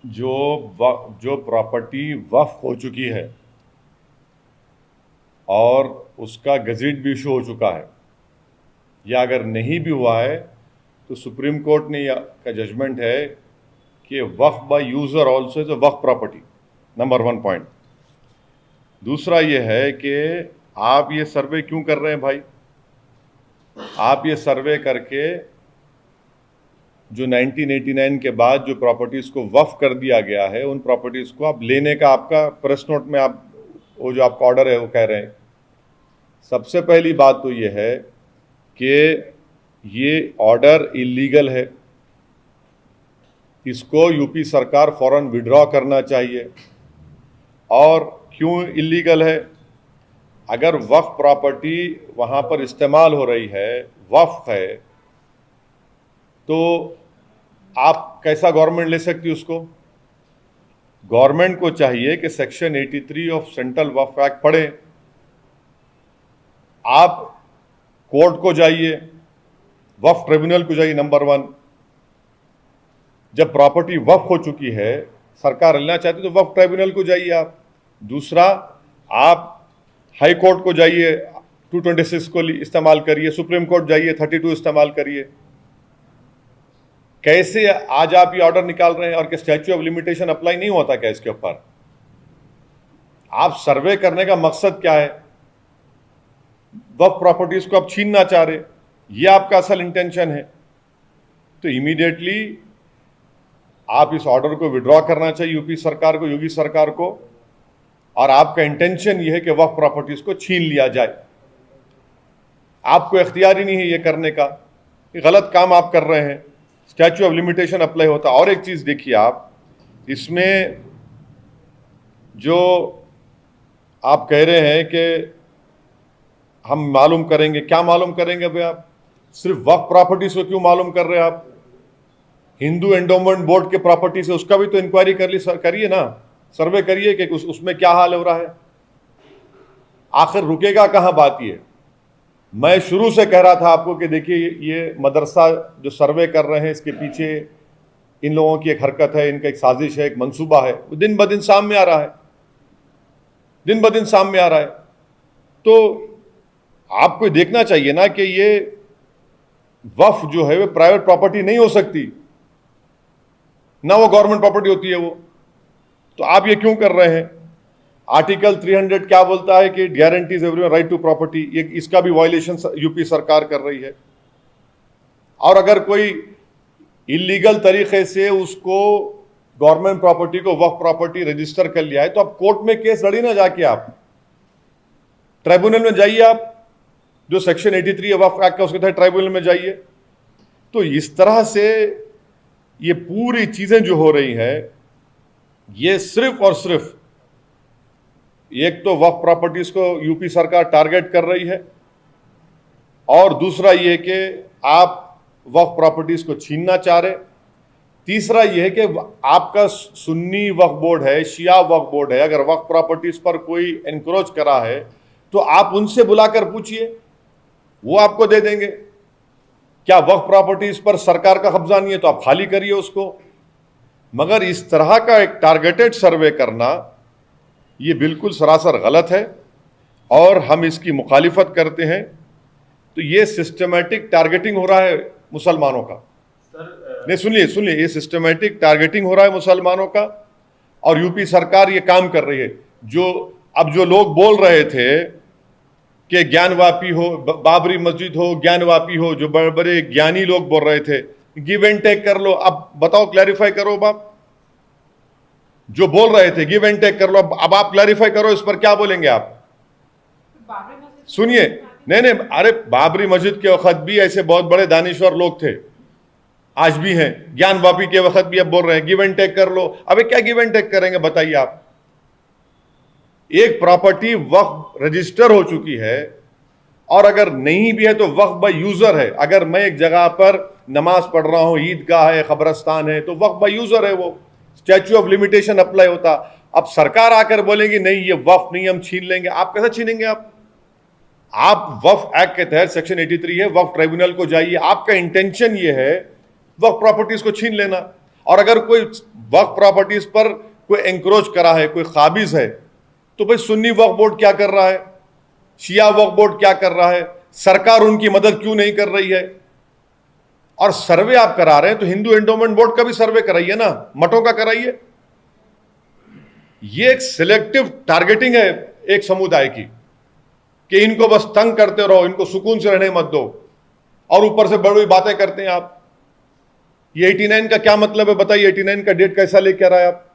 जो प्रॉपर्टी वक्फ हो चुकी है और उसका गज़ेट भी इशू हो चुका है, या अगर नहीं भी हुआ है तो सुप्रीम कोर्ट ने का जजमेंट है कि waqf by user also is a waqf property. Number 1 point. दूसरा ये है कि आप ये सर्वे क्यों कर रहे हैं भाई? आप ये सर्वे करके जो 1989 के बाद जो प्रॉपर्टीज़ को वक्फ कर दिया गया है, उन प्रॉपर्टीज़ को आप लेने का आपका प्रेस नोट में आप वो जो आपका ऑर्डर है वो कह रहे हैं। सबसे पहली बात तो ये है कि ये ऑर्डर इलीगल है, इसको यूपी सरकार फौरन विड्रॉ करना चाहिए। और क्यों इलीगल है? अगर वक्फ प्रॉपर्टी वहाँ पर इस्तेमाल हो रही है, वक्फ है, तो आप कैसा गवर्नमेंट ले सकती है उसको? गवर्नमेंट को चाहिए कि section 83 of central Waqf act पढ़ें। आप कोर्ट को जाइए, वक्फ ट्रिब्यूनल को जाइए। नंबर 1, जब प्रॉपर्टी वक्फ हो चुकी है, सरकार लेना चाहती तो वक्फ ट्रिब्यूनल को जाइए आप। दूसरा, आप हाई कोर्ट को जाइए, 226 को इस्तेमाल करिए, सुप्रीम कोर्ट जाइए, 32 इस्तेमाल करिए। कैसे आज आप ये ऑर्डर निकाल रहे हैं? और कि स्टैच्यू ऑफ लिमिटेशन अप्लाई नहीं होता क्या इसके ऊपर? आप सर्वे करने का मकसद क्या है? वक्फ प्रॉपर्टीज को आप छीनना चाह रहे, ये आपका असल इंटेंशन है। तो इमीडिएटली आप इस ऑर्डर को विड्रॉ करना चाहिए यूपी सरकार को, योगी सरकार को। और आपका इंटेंशन ये है कि वक्फ प्रॉपर्टीज को छीन लिया जाए। आपको इख्तियार ही नहीं है ये करने का, ये गलत काम आप कर रहे हैं। स्टैच्यू ऑफ लिमिटेशन अप्लाई होता। और एक चीज देखिए आप, इसमें जो आप कह रहे हैं कि हम मालूम करेंगे, क्या मालूम करेंगे भाई? आप सिर्फ वक्फ प्रॉपर्टीज को क्यों मालूम कर रहे हैं? आप हिंदू एंडोमेंट बोर्ड के प्रॉपर्टी से उसका भी तो इंक्वायरी करिए ना, सर्वे करिए कि उसमें क्या हाल हो रहा है। आखिर रुकेगा कहां बात? ये मैं शुरू से कह रहा था आपको कि देखिए, ये मदरसा जो सर्वे कर रहे हैं, इसके पीछे इन लोगों की एक हरकत है, इनका एक साजिश है, एक मंसूबा है, वो दिन ब दिन सामने आ रहा है, दिन ब दिन सामने आ रहा है। तो आपको देखना चाहिए ना कि ये वक्फ जो है वो प्राइवेट प्रॉपर्टी नहीं हो सकती, ना वो गवर्नमेंट प्रॉपर्टी होती है वो। तो आप ये क्यों कर रहे हैं? आर्टिकल 300 क्या बोलता है कि guarantees everyone right to property, ये इसका भी वायलेशन यूपी सरकार कर रही है। और अगर कोई इलीगल तरीके से उसको गवर्नमेंट प्रॉपर्टी को वक्फ प्रॉपर्टी रजिस्टर कर लिया है, तो आप कोर्ट में केस लड़ी ना जाके, आप ट्राइब्यूनल में जाइए। आप जो सेक्शन 83 है वक्फ एक्ट का, उसके तहत ट्राइब्यूनल में जाइए। तो इस तरह से ये पूरी चीजें जो हो रही हैं, ये सिर्फ और सिर्फ एक तो वक्फ प्रॉपर्टीज को यूपी सरकार टारगेट कर रही है, और दूसरा ये कि आप वक्फ प्रॉपर्टीज को छीनना चाह रहे। तीसरा ये है कि आपका सुन्नी वक्फ बोर्ड है, शिया वक्फ बोर्ड है, अगर वक्फ प्रॉपर्टीज पर कोई एनक्रोच करा है तो आप उनसे बुलाकर पूछिए, वो आपको दे देंगे। क्या वक्फ प्रॉपर्टीज पर सरकार का कब्जा नहीं है तो आप खाली करिए उसको। मगर इस तरह का एक टारगेटेड सर्वे करना, ये बिल्कुल सरासर गलत है और हम इसकी मुखालिफत करते हैं। तो ये सिस्टमैटिक टारगेटिंग हो रहा है मुसलमानों का। नहीं, सुनिए, ये सिस्टमैटिक टारगेटिंग हो रहा है मुसलमानों का, और यूपी सरकार ये काम कर रही है। जो लोग बोल रहे थे कि ज्ञानवापी हो, बाबरी मस्जिद हो, ज्ञानवापी हो, जो बड़े बड़े ज्ञानी लोग बोल रहे थे गिव एंड टेक कर लो, अब बताओ, क्लैरिफाई करो। बाप जो बोल रहे थे गिव एंड टेक कर लो, अब आप क्लैरिफाई करो, इस पर क्या बोलेंगे आप? सुनिए, नहीं, अरे बाबरी मस्जिद के वक्त भी ऐसे बहुत बड़े दानिश्वर लोग थे, आज भी हैं। ज्ञानवापी के वक्त भी अब बोल रहे हैं गिव एंड टेक कर लो। अबे क्या गिव एंड टेक करेंगे बताइए आप? एक प्रॉपर्टी वक्फ रजिस्टर हो चुकी है, और अगर नहीं भी है तो वक्फ बाय यूजर है। अगर मैं एक जगह पर नमाज पढ़ रहा हूं, ईदगाह है, कब्रस्तान है, तो वक्फ बाय यूजर है, वो स्टैच्यू ऑफ लिमिटेशन अप्लाई होता। अब सरकार आकर बोलेगी नहीं ये वक्फ नहीं, हम छीन लेंगे। आप कैसे छीनेंगे? आप वक्फ एक्ट के तहत सेक्शन 83 है, वक्फ ट्राइब्यूनल को जाइए। आपका इंटेंशन ये है वक्फ प्रॉपर्टीज को छीन लेना, और अगर कोई वक्फ प्रॉपर्टीज पर कोई एंक्रोच करा है, कोई काबिज है, तो भाई सुन्नी वक्फ बोर्ड क्या कर रहा है, शिया वक्फ बोर्ड क्या कर रहा है, सरकार उनकी मदद क्यों नहीं कर रही है? और सर्वे आप करा रहे हैं तो हिंदू एंडोमेंट बोर्ड का भी सर्वे कराइए ना, मठों का कराइए। ये एक सिलेक्टिव टारगेटिंग है एक समुदाय की, कि इनको बस तंग करते रहो, इनको सुकून से रहने मत दो, और ऊपर से बड़ी बातें करते हैं आप। ये 89 का क्या मतलब है बताइए? 89 का डेट कैसा लेके आ रहा है आप?